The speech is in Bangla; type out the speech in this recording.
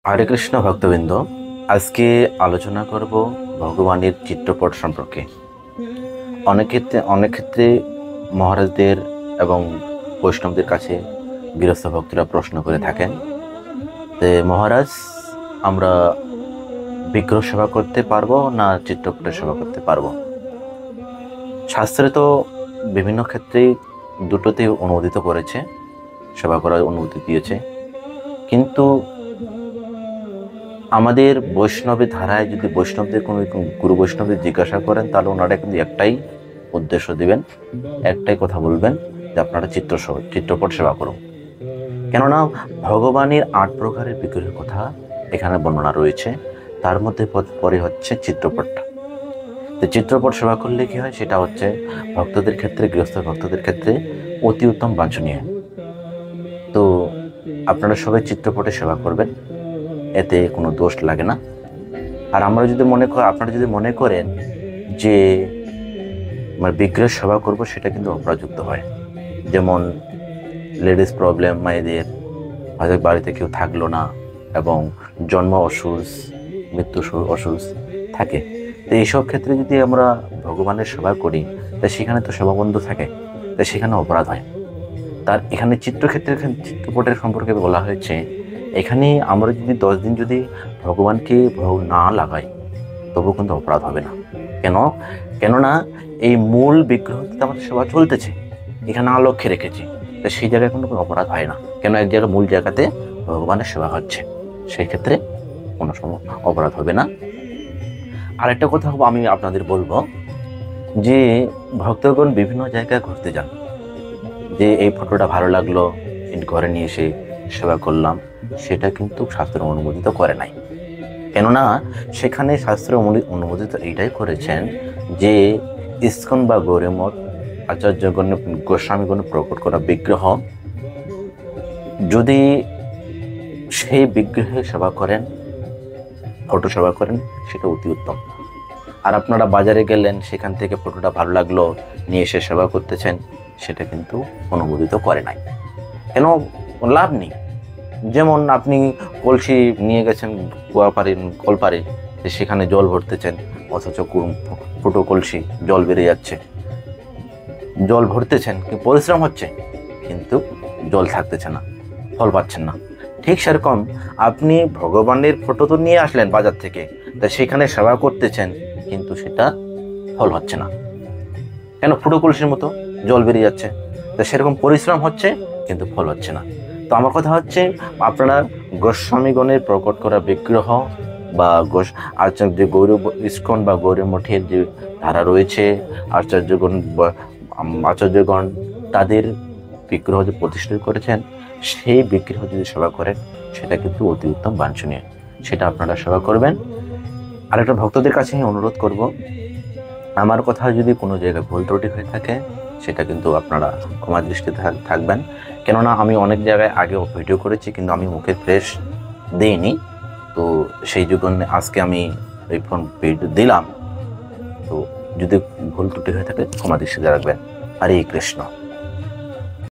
হরে কৃষ্ণ ভক্তবৃন্দ, আজকে আলোচনা করব ভগবানের চিত্রপট সম্পর্কে। অনেক ক্ষেত্রে মহারাজদের এবং বৈষ্ণবদের কাছে গৃহস্থ ভক্তরা প্রশ্ন করে থাকেন যে মহারাজ, আমরা বিগ্রহ সেবা করতে পারবো না চিত্রপটের সেবা করতে পারবো? শাস্ত্রে তো বিভিন্ন ক্ষেত্রেই দুটোতে অনুমোদিত করেছে, সেবা করার অনুমতি দিয়েছে। কিন্তু আমাদের বৈষ্ণবের ধারায় যদি বৈষ্ণবদের কোনো গুরু বৈষ্ণবদের জিজ্ঞাসা করেন, তাহলে ওনারা কিন্তু একটাই উদ্দেশ্য দিবেন, একটাই কথা বলবেন যে আপনারা চিত্রপট সেবা করুন। কেননা ভগবানের ৮ প্রকারের বিগ্রহের কথা এখানে বর্ণনা রয়েছে, তার মধ্যে পরে হচ্ছে চিত্রপটটা। তো চিত্রপট সেবা করলে কি হয়, সেটা হচ্ছে ভক্তদের ক্ষেত্রে, গৃহস্থ ভক্তদের ক্ষেত্রে অতি উত্তম বাঞ্ছনীয়। তো আপনারা সবাই চিত্রপটে সেবা করবেন, এতে কোনো দোষ লাগে না। আর আপনারা যদি মনে করেন যে বিগ্রহ সেবা করব, সেটা কিন্তু অপরাধযুক্ত হয়। যেমন লেডিস প্রবলেম, মায়েদের হয়তো বাড়িতে কেউ থাকলো না এবং জন্ম অসুখ, মৃত্যু অসুখ থাকে, তো এইসব ক্ষেত্রে যদি আমরা ভগবানের সেবা করি, তা সেখানে তো সেবা বন্ধ থাকে, তাই সেখানে অপরাধ হয়। তার এখানে চিত্রপটের সম্পর্কে বলা হয়েছে, এখানে আমরা যদি 10 দিন যদি ভগবানকে ভোগ না লাগাই, তবু কিন্তু অপরাধ হবে না। কেননা এই মূল বিগ্রহতে আমাদের সেবা চলতেছে, এখানে আলক্ষ্যে রেখেছি, তো সেই জায়গায় কোনো অপরাধ হয় না। এক জায়গায় মূল জায়গাতে ভগবানের সেবা হচ্ছে, সেই ক্ষেত্রে কোনো সময় অপরাধ হবে না। আরেকটা কথা আমি আপনাদের বলবো যে ভক্তগণ বিভিন্ন জায়গায় ঘুরতে যান, যে এই ফটোটা ভালো লাগলো, ঘরে নিয়ে এসে সেবা করলাম, সেটা কিন্তু শাস্ত্র অনুমোদিত করে নাই। কেননা সেখানে শাস্ত্র অনুমোদিত এইটাই করেছেন যে ইস্কন বা গৌরমঠ আচার্যগণ, গোস্বামীগণ প্রকট করা বিগ্রহ, যদি সেই বিগ্রহে সেবা করেন, ফটো সেবা করেন, সেটা অতি উত্তম। আর আপনারা বাজারে গেলেন, সেখান থেকে ফটোটা ভালো লাগলো, নিয়ে এসে সেবা করতেছেন, সেটা কিন্তু অনুমোদিত করে নাই। কেন? লাভ নেই। যেমন আপনি কলসি নিয়ে গেছেন কলপারে, সেখানে জল ভরতেছেন, অথচ ফুটো কলসি, জল বেড়ে যাচ্ছে, জল ভরতেছেন, কি পরিশ্রম হচ্ছে, কিন্তু জল থাকতেছে না, ফল পাচ্ছেন না। ঠিক সেরকম আপনি ভগবানের ফটো তো নিয়ে আসলেন বাজার থেকে, তাই সেখানে সেবা করতেছেন, কিন্তু সেটা ফল হচ্ছে না। কেন? ফুটো কলসির মতো জল বেরিয়ে যাচ্ছে, তো সেরকম পরিশ্রম হচ্ছে, কিন্তু ফল হচ্ছে না। তো আমার কথা হচ্ছে, আপনারা গোস্বামীগণের প্রকট করা বিগ্রহ বা আচার্য ইস্কন বা গৌরব মঠের যে ধারা রয়েছে, আচার্যগণ তাদের বিগ্রহ যে প্রতিষ্ঠা করেছেন, সেই বিগ্রহ যদি সেবা করেন, সেটা কিন্তু অতি উত্তম বাঞ্ছনীয়, সেটা আপনারা সেবা করবেন। আরেকটা ভক্তদের কাছে অনুরোধ করব, আমার কথা যদি কোনো জায়গায় ভুল ত্রুটি হয়ে থাকে, সেটা কিন্তু আপনারা ক্ষমা দৃষ্টিতে থাকবেন। কেননা আমি অনেক জায়গায় আগেও ভিডিও করেছি, কিন্তু আমি মুখে ফ্রেশ দিইনি, তো সেই জন্য আজকে আমি এই ভিডিও দিলাম। তো যদি ভুল ত্রুটি হয়ে থাকে, ক্ষমা দৃষ্টিতে রাখবেন। হরে কৃষ্ণ।